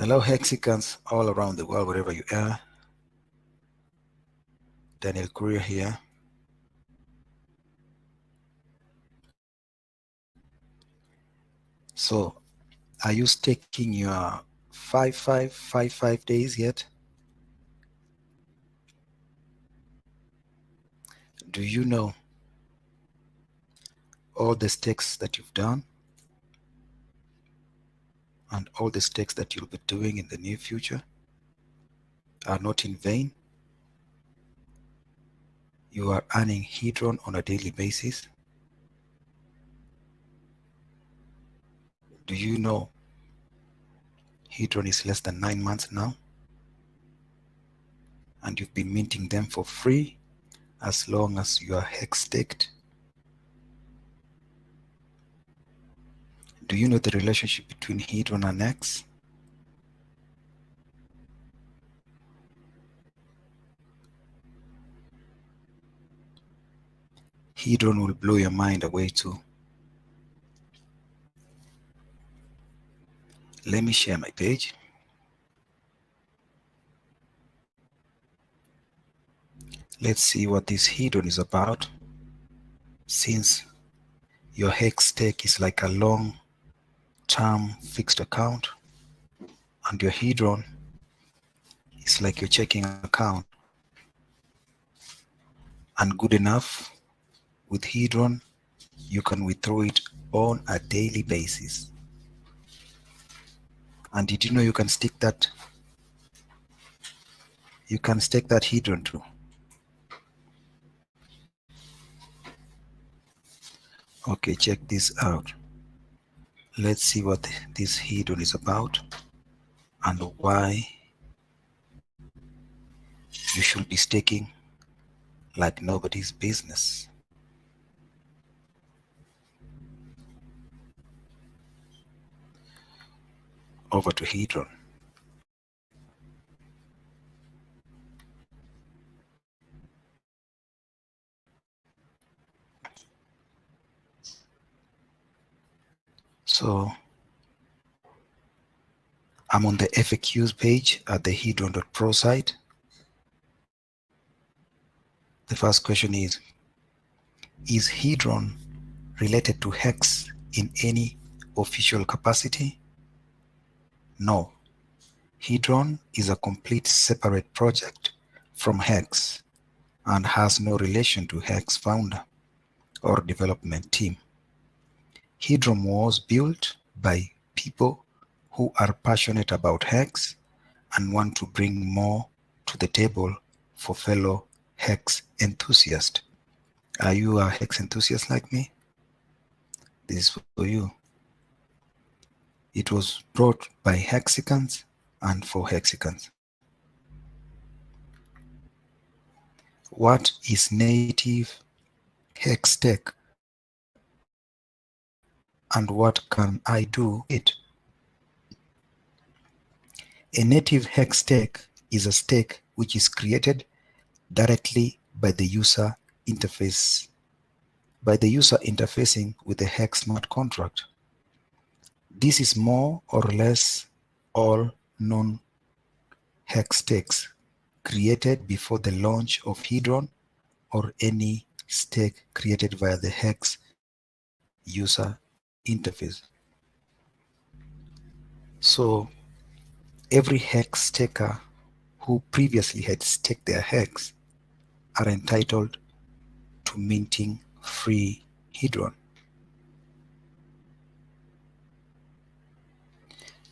Hello, Hexicans all around the world, wherever you are. Daniel Courier here. So, are you staking your 5555 days yet? Do you know all the stakes that you've done and all the stakes that you'll be doing in the near future are not in vain? You are earning Hedron on a daily basis. Do you know Hedron is less than 9 months now? And you've been minting them for free as long as you are hex staked? Do you know the relationship between Hedron and X? Hedron will blow your mind away too. Let me share my page. Let's see what this Hedron is about. Since your hex stake is like a long-term fixed account, and your Hedron is like your checking account, and good enough, with Hedron, you can withdraw it on a daily basis. And did you know you can stake that? You can stake that Hedron too. Okay, check this out. Let's see what this Hedron is about and why you should be staking like nobody's business. Over to Hedron. So I'm on the FAQs page at the Hedron.pro site. The first question is Hedron related to Hex in any official capacity? No. Hedron is a complete separate project from Hex and has no relation to Hex founder or development team. Hedron was built by people who are passionate about Hex and want to bring more to the table for fellow Hex enthusiasts. Are you a Hex enthusiast like me? This is for you. It was brought by Hexicans and for Hexicans. What is native Hex stake and what can I do it? A native Hex stake is a stake which is created directly by the user interfacing with the Hex smart contract. This is more or less all non-Hex stakes created before the launch of Hedron or any stake created via the Hex user interface. So every Hex staker who previously had staked their Hex are entitled to minting free Hedron.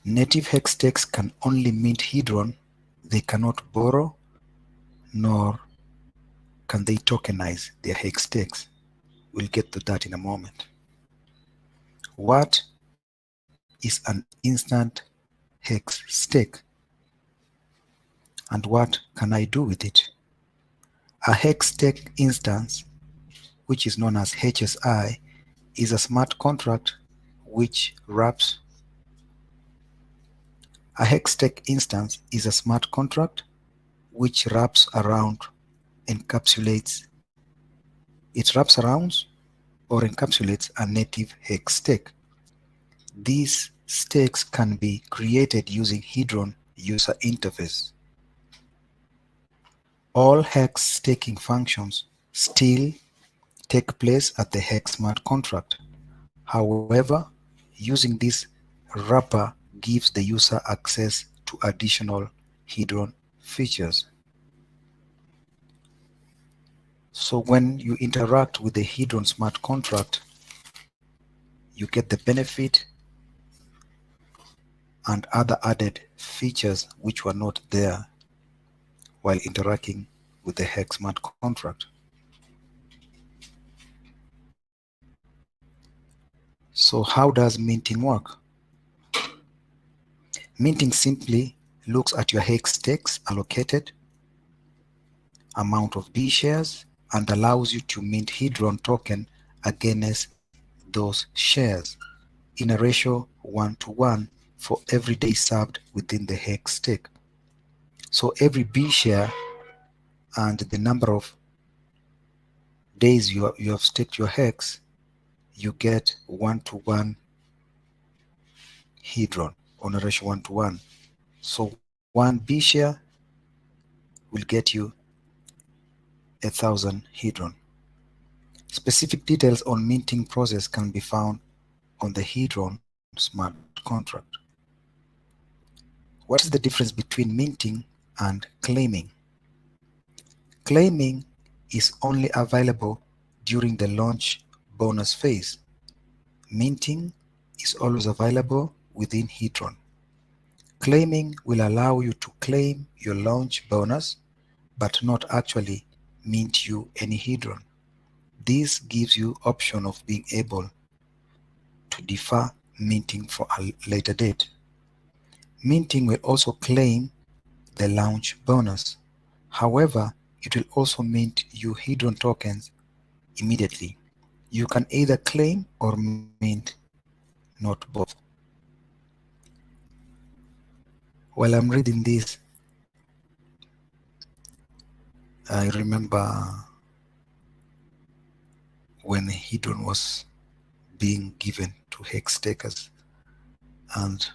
Native Hex stakes can only mint Hedron. They cannot borrow, nor can they tokenize their Hex stakes. We'll get to that in a moment. What is an instant Hex stake? And what can I do with it? A Hex stake instance, which is known as HSI, is a smart contract which wraps a Hex stake instance is a smart contract which wraps around, encapsulates, it wraps around or encapsulates a native Hex stake. This stakes can be created using Hedron user interface. All Hex staking functions still take place at the Hex smart contract. However, using this wrapper gives the user access to additional Hedron features. So when you interact with the Hedron smart contract, you get the benefit and other added features which were not there while interacting with the Hex smart contract. So how does minting work? Minting simply looks at your Hex stakes allocated amount of B shares and allows you to mint Hedron token against those shares in a ratio 1-to-1 for every day served within the Hex stake. So every B share and the number of days you have staked your Hex, you get 1-to-1 Hedron on a ratio 1-to-1. So one B share will get you 1,000 Hedron. Specific details on minting process can be found on the Hedron smart contract. What is the difference between minting and claiming? Claiming is only available during the launch bonus phase. Minting is always available within Hedron. Claiming will allow you to claim your launch bonus but not actually mint you any Hedron. This gives you option of being able to defer minting for a later date. Minting will also claim the launch bonus. However, it will also mint you Hedron tokens immediately. You can either claim or mint, not both. While I'm reading this, I remember when Hedron was being given to Hex stakers, and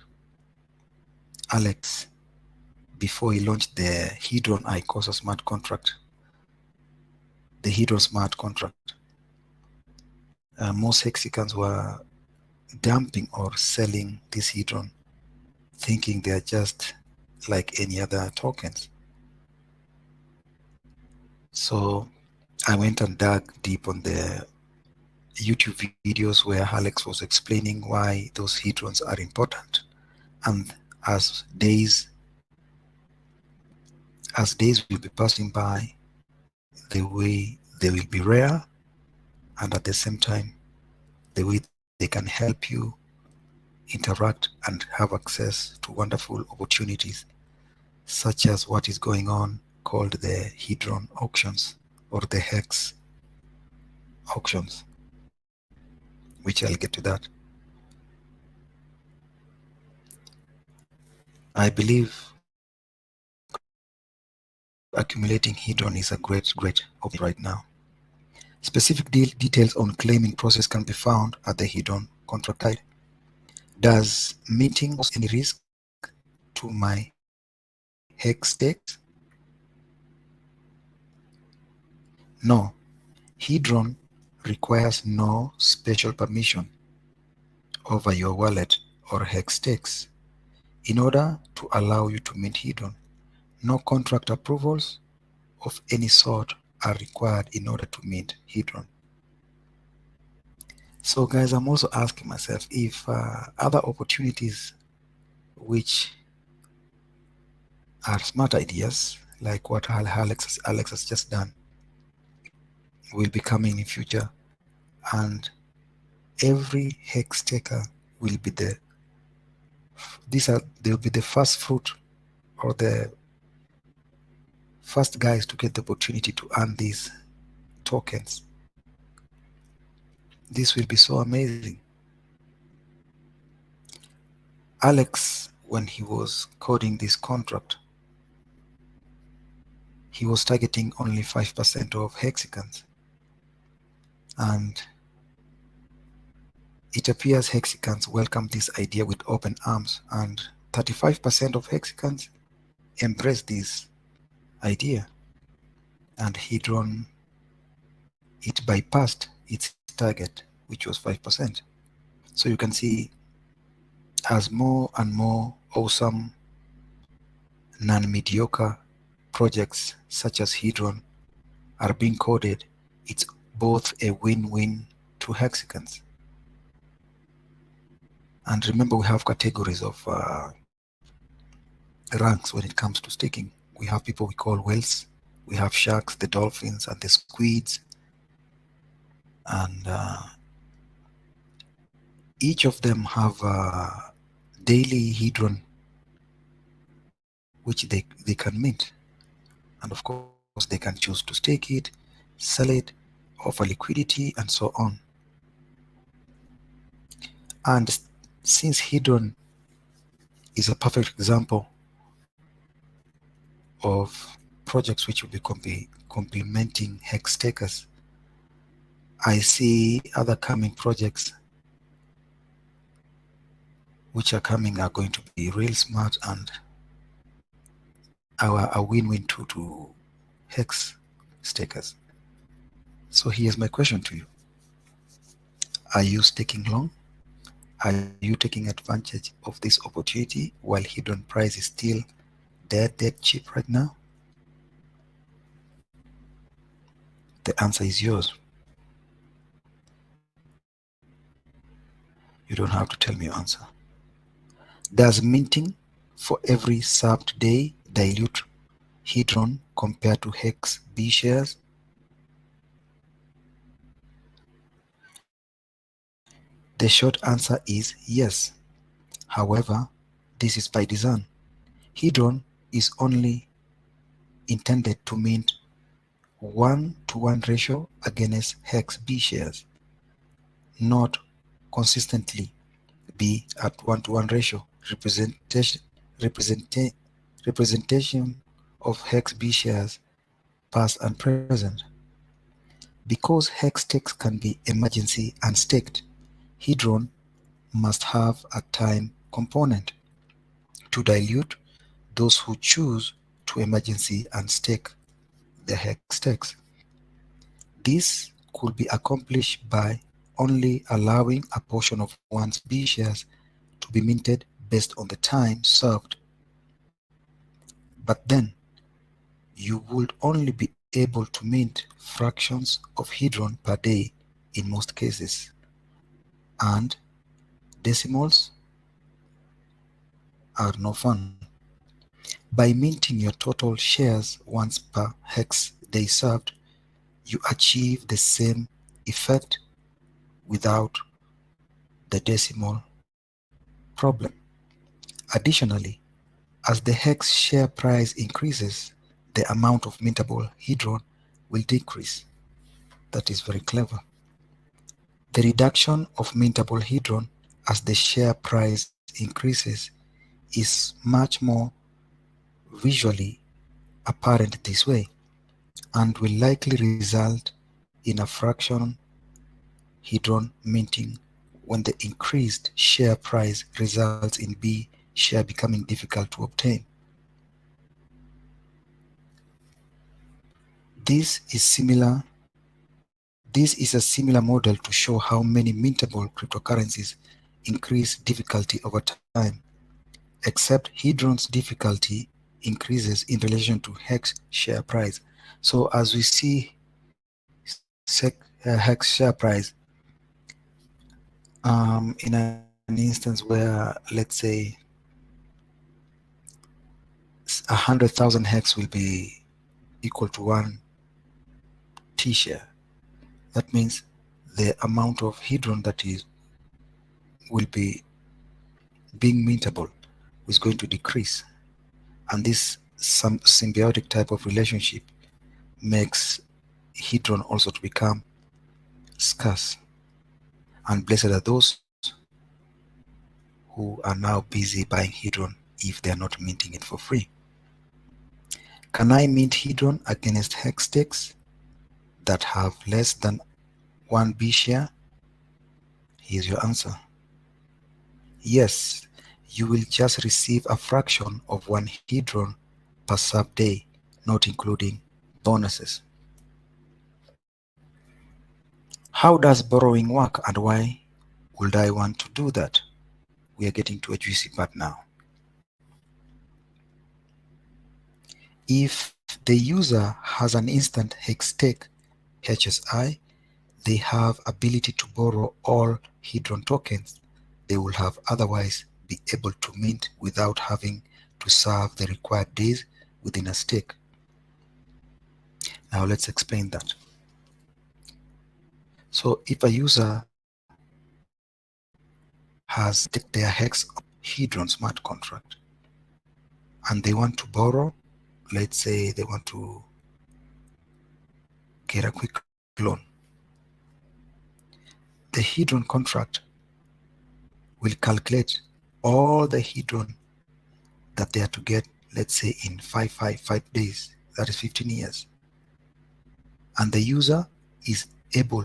Alex, before he launched the Hedron ICOSA smart contract, the Hedron smart contract, most Hexicans were dumping or selling this Hedron, thinking they are just like any other tokens. So I went and dug deep on the YouTube videos where Alex was explaining why those Hedrons are important. And as days will be passing by, the way they will be rare, and at the same time, the way they can help you interact and have access to wonderful opportunities, such as what is going on called the Hedron auctions or the Hex auctions, which I'll get to that. I believe accumulating Hedron is a great option right now. Specific details on claiming process can be found at the Hedron contract guide. Does minting pose any risk to my Hex stakes? No. Hedron requires no special permission over your wallet or Hex stakes in order to allow you to mint Hedron. No contract approvals of any sort are required in order to mint Hedron. So guys, I'm also asking myself if other opportunities which are smart ideas, like what Alex has just done, will be coming in future, and every Hex taker will be they'll be the first fruit or the first guys to get the opportunity to earn these tokens. This will be so amazing. Alex, when he was coding this contract, he was targeting only 5% of Hexicans. And It appears Hexicans welcome this idea with open arms, and 35% of Hexicans embrace this idea, and Hedron, it bypassed its target, which was 5%. So you can see, as more and more awesome non-mediocre projects such as Hedron are being coded, it's both a win-win to Hexicans. And remember, we have categories of ranks when it comes to staking. We have people we call whales, we have sharks, the dolphins, and the squids, and each of them have daily Hedron which they can mint. And of course, they can choose to stake it, sell it, offer liquidity, and so on. And since Hedron is a perfect example of projects which will be complementing hex stakers, I see other coming projects which are coming are going to be real smart and a win-win to hex stakers. So here's my question to you. Are you staking long? Are you taking advantage of this opportunity while Hedron price is still dead cheap right now? The answer is yours. You don't have to tell me your answer. Does minting for every served day dilute Hedron compared to Hex B shares? The short answer is yes. However, this is by design. Hedron is only intended to mint 1-to-1 ratio against Hex B shares, not consistently be at 1-to-1 ratio. Representation of Hex B shares past and present. Because hex stakes can be emergency and staked, Hedron must have a time component to dilute those who choose to emergency and stake their hex stakes. This could be accomplished by only allowing a portion of one's B shares to be minted based on the time served. But then, you would only be able to mint fractions of Hedron per day in most cases, and decimals are no fun. By minting your total shares once per hex day served, you achieve the same effect without the decimal problem. Additionally, as the hex share price increases, the amount of mintable Hedron will decrease. That is very clever. The reduction of mintable Hedron as the share price increases is much more visually apparent this way, and will likely result in a fraction Hedron minting when the increased share price results in B share becoming difficult to obtain. This is a similar model to show how many mintable cryptocurrencies increase difficulty over time, except Hedron's difficulty increases in relation to hex share price. So as we see hex share price in an instance where, let's say, 100,000 hex will be equal to 1 T share. That means the amount of Hedron that will be being mintable is going to decrease, and this some symbiotic type of relationship makes Hedron also to become scarce, and blessed are those who are now busy buying Hedron if they are not minting it for free. Can I mint Hedron against hex stakes that have less than 1 B share? Here's your answer. Yes, you will just receive a fraction of 1 Hedron per sub day, not including bonuses. How does borrowing work and why would I want to do that? We are getting to a juicy part now. If the user has an instant Hextech HSI, they have ability to borrow all Hedron tokens they will have otherwise be able to mint without having to serve the required days within a stake. Now let's explain that. So if a user has staked their Hex on Hedron smart contract and they want to borrow, let's say they want to get a quick loan, the Hedron contract will calculate all the Hedron that they are to get, let's say in 5 days, that is 15 years. And the user is able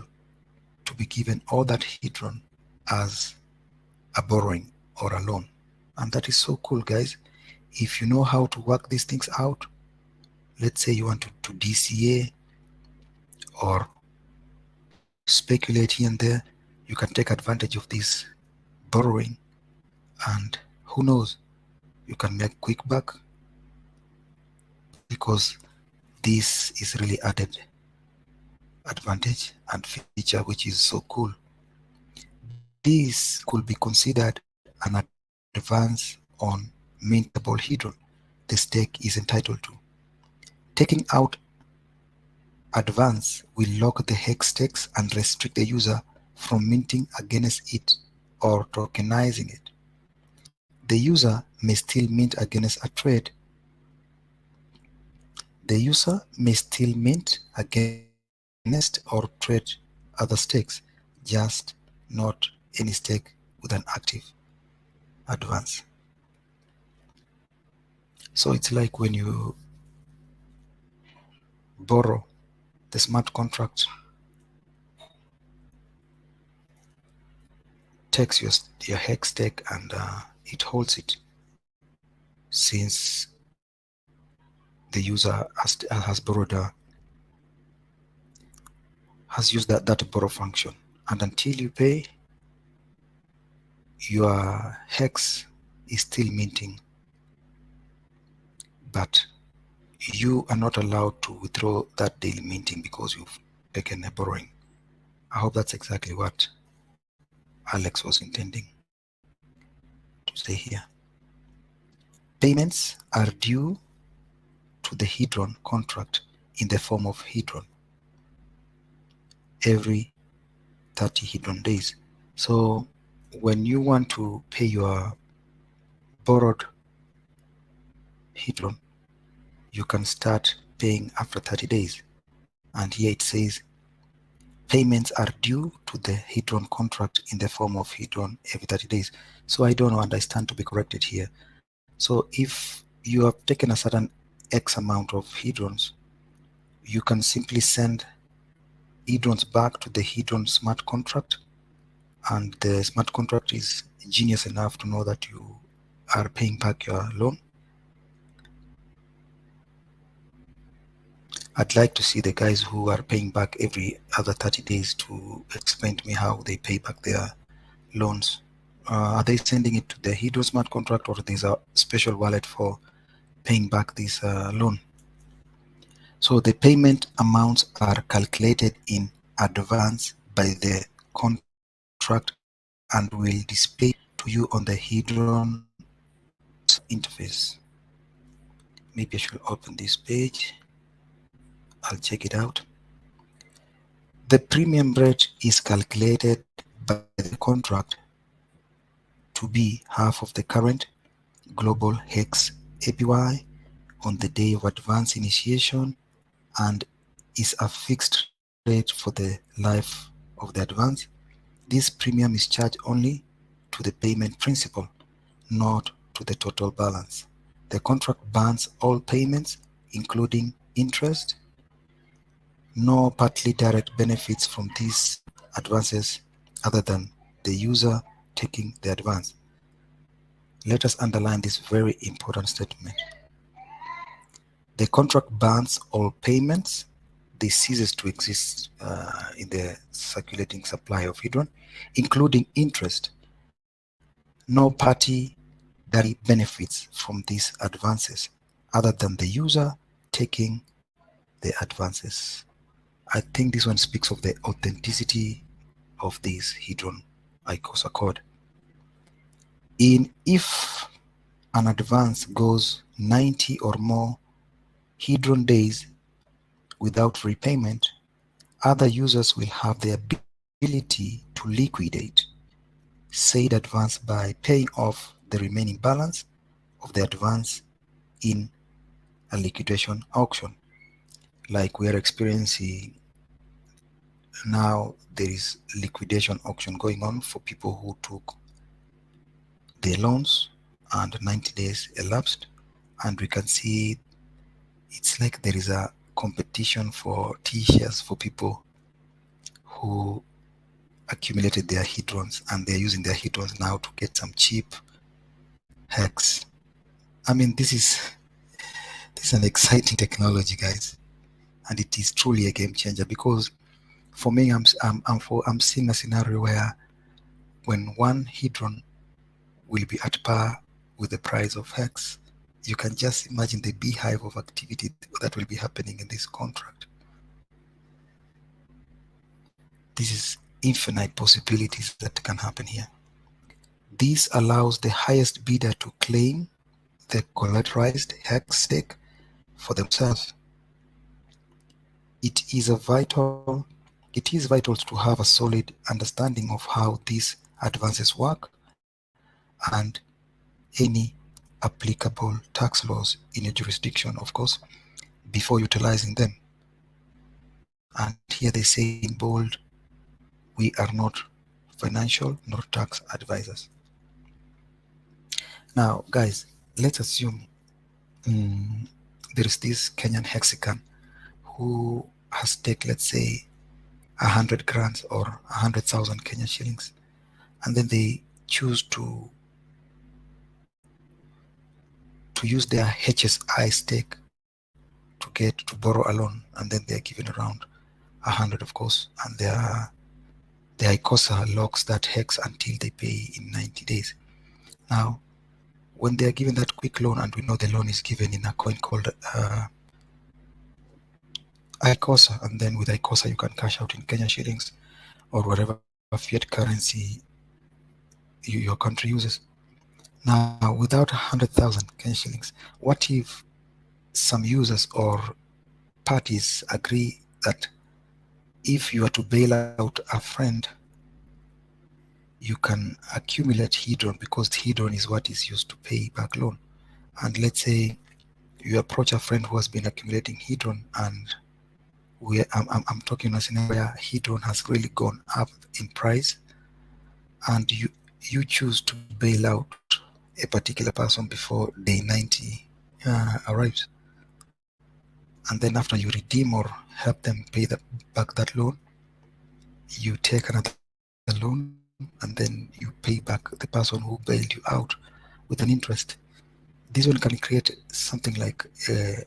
to be given all that Hedron as a borrowing or a loan. And that is so cool, guys. If you know how to work these things out, let's say you want to DCA or speculate here and there, you can take advantage of this borrowing, and who knows, you can make quick buck because this is really added advantage and feature which is so cool. This could be considered an advance on mintable Hedron the stake is entitled to. Taking out advance will lock the hex stakes and restrict the user from minting against it or tokenizing it. The user may still mint against a trade. The user may still mint against or trade other stakes, just not any stake with an active advance. So it's like when you borrow the smart contract takes your hex stake and it holds it since the user has borrowed has used that borrow function, and until you pay, your hex is still minting, but you are not allowed to withdraw that daily minting because you've taken a borrowing. I hope that's exactly what Alex was intending to say here. Payments are due to the Hedron contract in the form of Hedron every 30 Hedron days. So when you want to pay your borrowed Hedron, you can start paying after 30 days. And here it says payments are due to the Hedron contract in the form of Hedron every 30 days. So I don't understand to be corrected here. So if you have taken a certain X amount of Hedrons, you can simply send Hedrons back to the Hedron smart contract, and the smart contract is genius enough to know that you are paying back your loan. I'd like to see the guys who are paying back every other 30 days to explain to me how they pay back their loans. Are they sending it to the Hedron smart contract, or there's a special wallet for paying back this loan? So the payment amounts are calculated in advance by the contract and will display to you on the Hedron interface. Maybe I should open this page. I'll check it out. The premium rate is calculated by the contract to be half of the current global hex APY on the day of advance initiation and is a fixed rate for the life of the advance. This premium is charged only to the payment principal, not to the total balance. The contract bans all payments, including interest. No partly direct benefits from these advances other than the the user taking the advance. Let us underline this very important statement. The contract bans all payments. This ceases to exist in the circulating supply of Hedron, including interest. No party directly benefits from these advances other than the user taking the advances. I think this one speaks of the authenticity of this Hedron ICOSA code. If an advance goes 90 or more Hedron days without repayment, other users will have the ability to liquidate said advance by paying off the remaining balance of the advance in a liquidation auction. Like we are experiencing now, there is liquidation auction going on for people who took their loans and 90 days elapsed, and we can see it's like there is a competition for T-shares for people who accumulated their Hedrons, and they're using their Hedrons now to get some cheap Hex. I mean, this is an exciting technology, guys, and it is truly a game changer, because for me, I'm seeing a scenario where when one Hedron will be at par with the price of Hex, you can just imagine the beehive of activity that will be happening in this contract. This is infinite possibilities that can happen here. This allows the highest bidder to claim the collateralized Hex stake for themselves. It is vital to have a solid understanding of how these advances work and any applicable tax laws in your jurisdiction, of course, before utilizing them. And here they say in bold, we are not financial nor tax advisors. Now, guys, let's assume there is this Kenyan Hexican who has taken, let's say, 100 grants or 100,000 Kenya shillings, and then they choose to use their HSI stake to borrow a loan, and then they're given around 100, of course, and their ICOSA locks that Hex until they pay in 90 days. Now, when they are given that quick loan, and we know the loan is given in a coin called ICOSA, and then with ICOSA you can cash out in Kenya shillings or whatever fiat currency your country uses. Now, without 100,000 Kenya shillings, what if some users or parties agree that if you are to bail out a friend, you can accumulate Hedron, because Hedron is what is used to pay back loan. And let's say you approach a friend who has been accumulating Hedron, and I'm talking a scenario where Hedron has really gone up in price, and you choose to bail out a particular person before day 90 arrives. And then after you redeem or help them pay back that loan, you take another loan, and then you pay back the person who bailed you out with an interest. This one can create something like a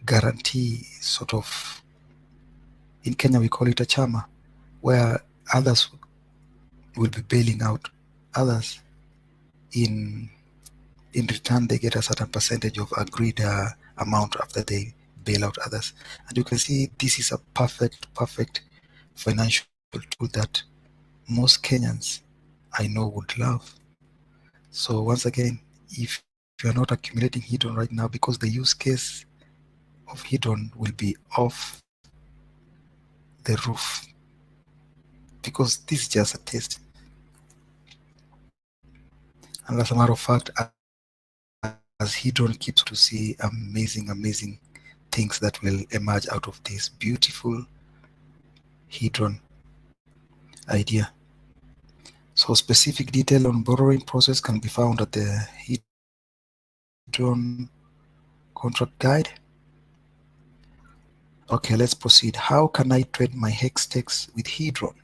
guarantee, sort of. In Kenya we call it a chama, where others will be bailing out others. In return, they get a certain percentage of agreed amount after they bail out others. And you can see this is a perfect financial tool that most Kenyans I know would love. So once again, if you're not accumulating Hedron right now, because the use case of Hedron will be off the roof, because this is just a test. And as a matter of fact, as Hedron keeps to see amazing things that will emerge out of this beautiful Hedron idea. So specific detail on borrowing process can be found at the Hedron contract guide. Okay, let's proceed. How can I trade my Hex stakes with Hedron?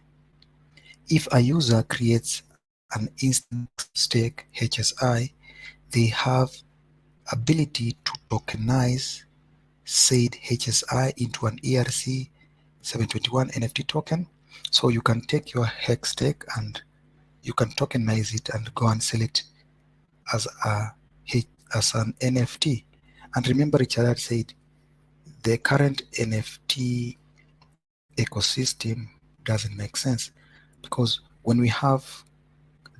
If a user creates an instant stake HSI, they have ability to tokenize said HSI into an ERC 721 NFT token. So you can take your hex stake and you can tokenize it and go and sell it as an NFT. And remember, Richard had said the current NFT ecosystem doesn't make sense, because when we have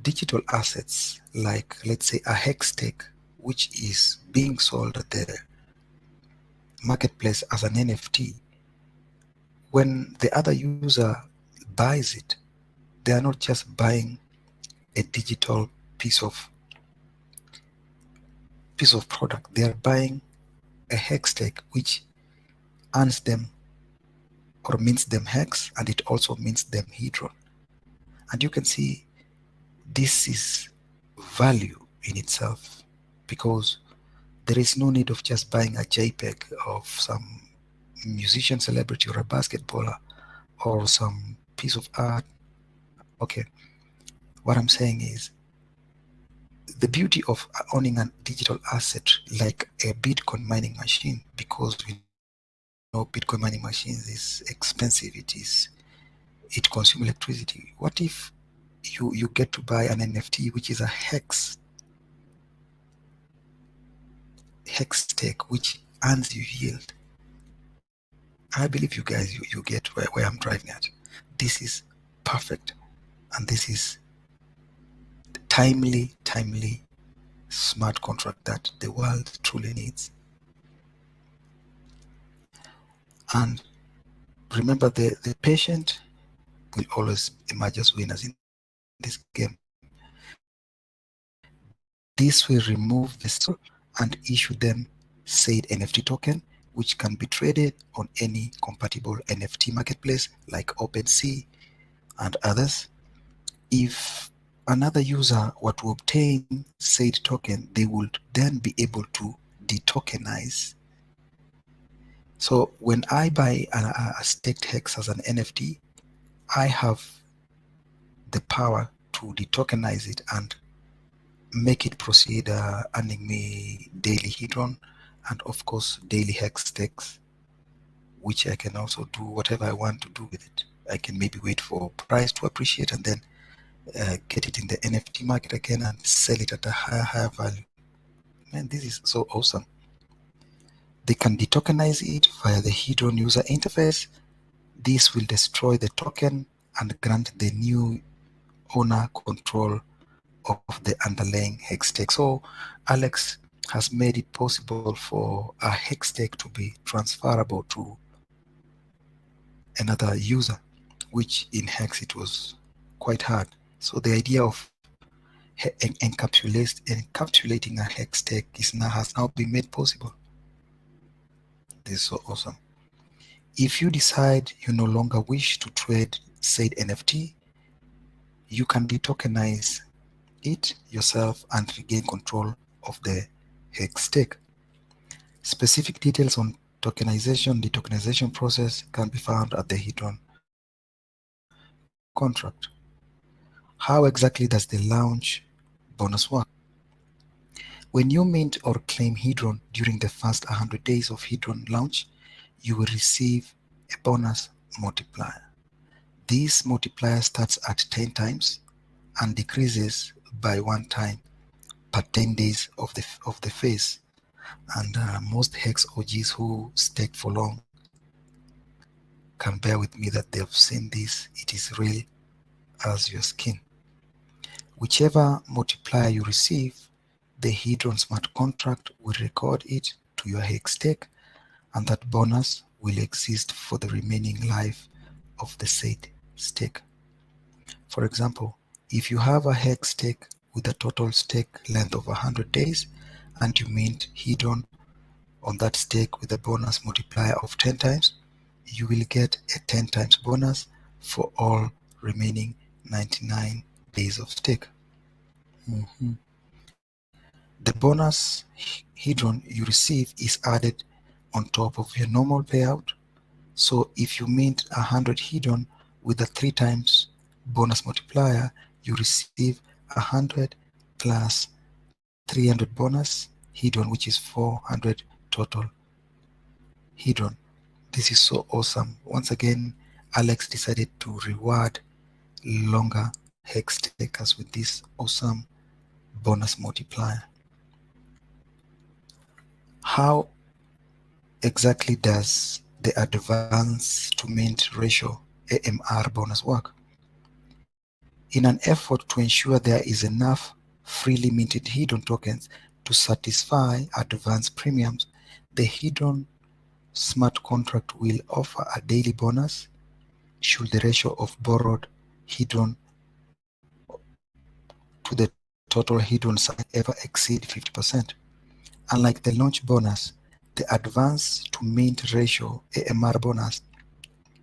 digital assets like, let's say, a hex stake, which is being sold at the marketplace as an NFT, when the other user buys it, they are not just buying a digital piece of product, they are buying a hex stake, which earns them or means them hex, and it also means them Hedron. And you can see this is value in itself, because there is no need of just buying a JPEG of some musician, celebrity, or a basketballer, or some piece of art. Okay, what I'm saying is the beauty of owning a digital asset like a Bitcoin mining machine, because we know Bitcoin mining machines is expensive, it consumes electricity. What if you get to buy an NFT which is a hex stake, which earns you yield? I believe you guys, you get where I'm driving at. This is perfect, and this is timely smart contract that the world truly needs. And remember, the patient will always emerge as winners in this game. This will remove the struggle and issue them said NFT token, which can be traded on any compatible NFT marketplace like OpenSea and others. If another user were to obtain said token, they would then be able to detokenize. So when I buy a staked hex as an NFT, I have the power to detokenize it and make it proceed, earning me daily Hedron and of course daily hex stakes, which I can also do whatever I want to do with it. I can maybe wait for price to appreciate and then get it in the NFT market again and sell it at a higher value. Man, this is so awesome. They can detokenize it via the Hedron user interface. This will destroy the token and grant the new owner control of the underlying hex stake. So Alex has made it possible for a hex stake to be transferable to another user, which in hex it was quite hard. So the idea of encapsulating a hex stake has now been made possible. This is so awesome. If you decide you no longer wish to trade said NFT, you can detokenize it yourself and regain control of the hex stake. Specific details on tokenization, the tokenization process can be found at the Hedron contract. How exactly does the launch bonus work? When you mint or claim Hedron during the first 100 days of Hedron launch, you will receive a bonus multiplier. This multiplier starts at 10 times and decreases by 1 time per 10 days of the phase. And most Hex OGs who stake for long can bear with me that they have seen this. It is real as your skin. Whichever multiplier you receive, the Hedron smart contract will record it to your Hex stake, and that bonus will exist for the remaining life of the said stake. For example, if you have a Hex stake with a total stake length of 100 days and you mint Hedron on that stake with a bonus multiplier of 10 times, you will get a 10 times bonus for all remaining 99 days of stake. Mhm. The bonus Hedron you receive is added on top of your normal payout. So if you mint 100 Hedron with a 3 times bonus multiplier, you receive 100 plus 300 bonus Hedron, which is 400 total Hedron. This is so awesome. Once again, Alex decided to reward longer hex takers with this awesome bonus multiplier. How exactly does the advance to mint ratio AMR bonus work? In an effort to ensure there is enough freely minted Hedron tokens to satisfy advance premiums, the Hedron smart contract will offer a daily bonus should the ratio of borrowed Hedron to the total Hedron size ever exceed 50%. Unlike the launch bonus, the advance to mint ratio AMR bonus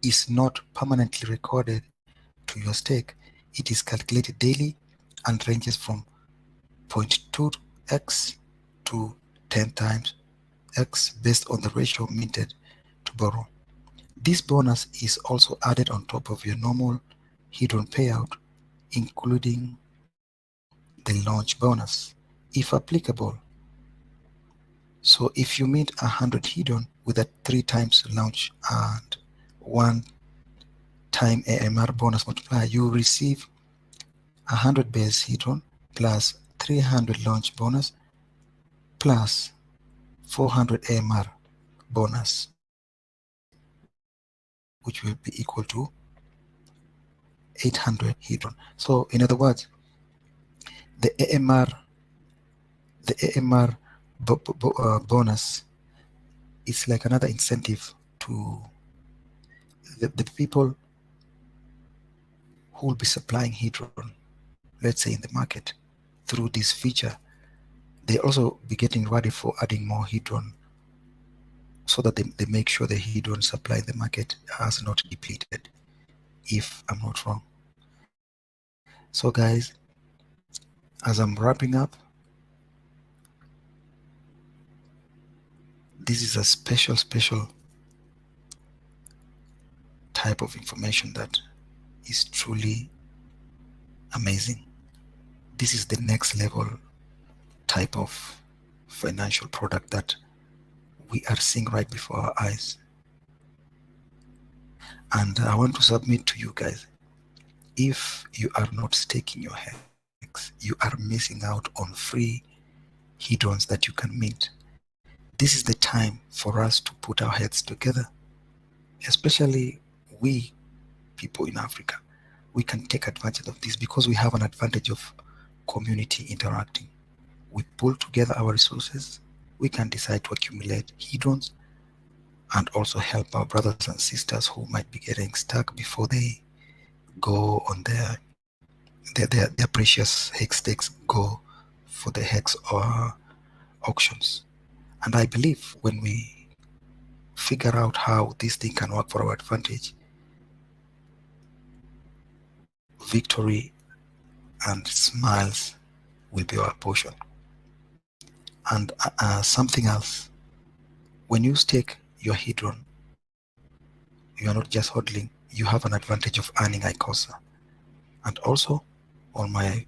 is not permanently recorded to your stake. It is calculated daily and ranges from 0.2x to 10 times x based on the ratio minted to borrow. This bonus is also added on top of your normal Hedron payout, including the launch bonus, if applicable. So if you mint 100 Hedron with a 3 times launch and 1 time AMR bonus multiplier, you receive 100 base Hedron plus 300 launch bonus plus 400 AMR bonus, which will be equal to 800 Hedron. So in other words, the AMR bonus is like another incentive to the people who will be supplying Hedron, let's say in the market, through this feature. They also be getting ready for adding more Hedron so that they make sure the Hedron supply in the market has not depleted, if I'm not wrong. So guys, as I'm wrapping up, this is a special type of information that is truly amazing. This is the next level type of financial product that we are seeing right before our eyes. And I want to submit to you guys, if you are not staking your hex, you are missing out on free Hedrons that you can mint. This is the time for us to put our heads together, especially we people in Africa. We can take advantage of this because we have an advantage of community interacting. We pull together our resources, we can decide to accumulate Hedrons and also help our brothers and sisters who might be getting stuck before they go on their precious hex stakes, go for the hex or auctions. And I believe when we figure out how this thing can work for our advantage, victory and smiles will be our portion. And something else, when you stake your Hedron, you are not just hodling, you have an advantage of earning ICOSA. And also, on my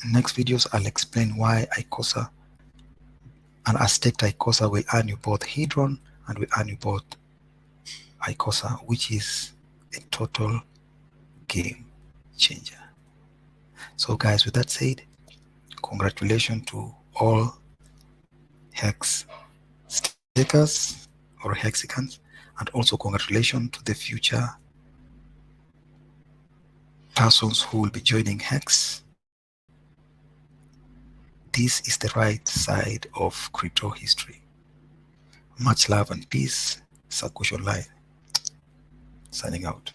next videos, I'll explain why ICOSA and a staked ICOSA will earn you both Hedron and will earn you both ICOSA, which is a total game changer. So guys, with that said, congratulations to all hex stakers or Hexicans, and also congratulations to the future persons who will be joining Hex. This is the right side of crypto history. Much love and peace. Saakush Online, signing out.